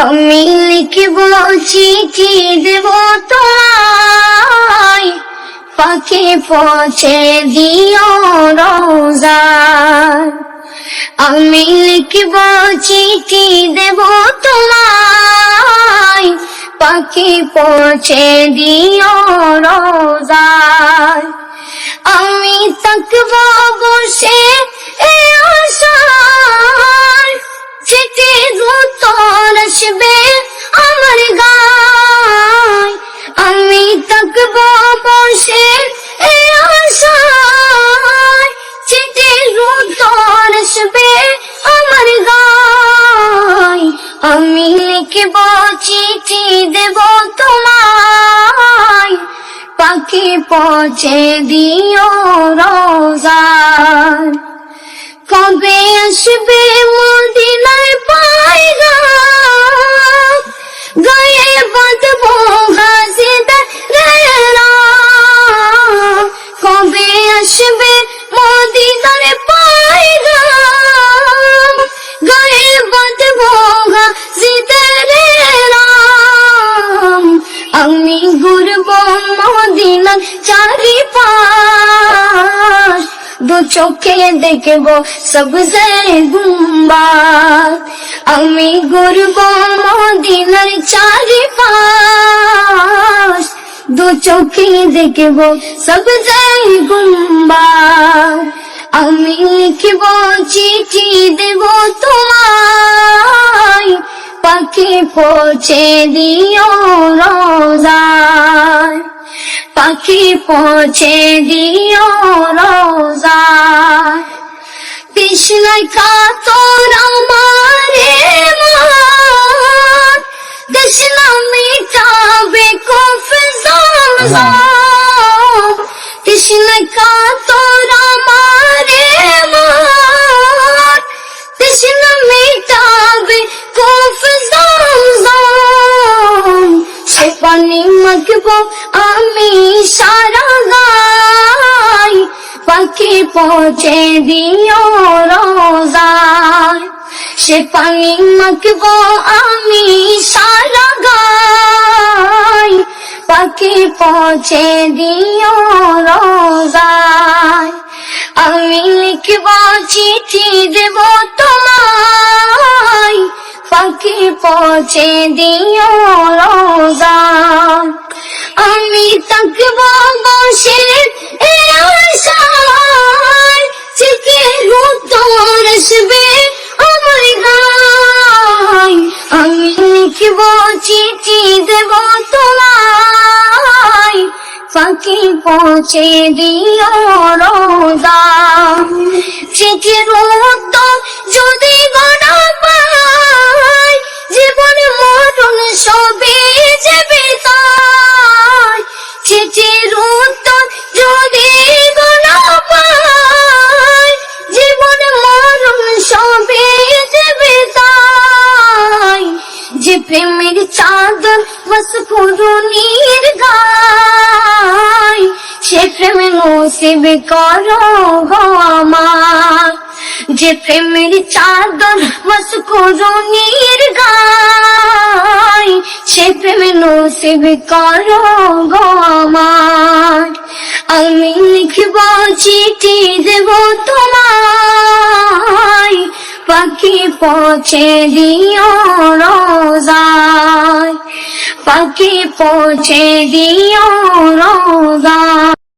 আমি লিখব চিঠি দেব তোমায়, পাখি পৌঁছে দিও রোজায়। আমি লিখব চিঠি দেব তোমায়, পাখি পৌঁছে দিও রোজায়। আমি থাকব বসে এ আশায়, চিঠির উত্তর আসবে আমার গায়। আমি থাকব বসে এ আশায়, চিঠির উত্তর আসবে আমার গায়। আমি লিখব চিঠি দেব তোমায়, পাখি পৌঁছে দিও রোজায়। কবে আসবে মদিনায় পায়গাম, গায়ে বাঁধবো গাজীদারের নাম। কবে আসবে মদিনায় পায়গাম, গায়ে বাঁধবো গাজীদারের নাম। আমি ঘুরবো মদিনার চারিপাশ, দু চোখে দেখবো সবজে গুম্বাদ। আমি ঘুরবো মদিনার চারিপাশ, দু চোখে দেখবো সবজে গুম্বাদ। আমি লিখব চিঠি দেব তোমায়, পাখি পৌঁছে দিও রোজায়। পাখি পৌঁছে দিও রোজায়। তৃষ্ণায় কাতর আমারে মন, তৃষ্ণা মিটাবে কূপ জমজম। তৃষ্ণায় কাতর আমারে মন, তৃষ্ণা মিটাবে কূপ জমজম। সে পানি মাখবো আমি সারা গায়, পাখি পৌঁছে দিও রোজায়। সে পানি মাখবো আমি সারা গায়, পাখি পৌঁছে দিও রোজায়। আমি লিখব চিঠি দেব তোমায়, পাখি পৌঁছে দিও রোজায়। আমি থাকব বসে এ আশায়, চিঠির উত্তর আসবে আমার গায়। আমি লিখব চিঠি দেব তোমায়, পাখি পৌঁছে দিও রোজায়। চিঠির উত্তর যদি গড়া পায়, জীবন মরণ সবে যাবে তাই। চিঠির উত্তর যদি গড়া পায়, জীবন মরণ সবে যাবে তাই। যে প্রেমের চাদর বস পুরনির গায়, সে প্রেমে নসিব করো গো আমার। যে প্রেমের চাদর বস পুরনির গায়, সে প্রেমে নসিব করো গো আমার। আমি লিখব চিঠি দেব তোমায়, পাখি পৌঁছে দিও রোজায়। পাখি পৌঁছে দিও রোজায়।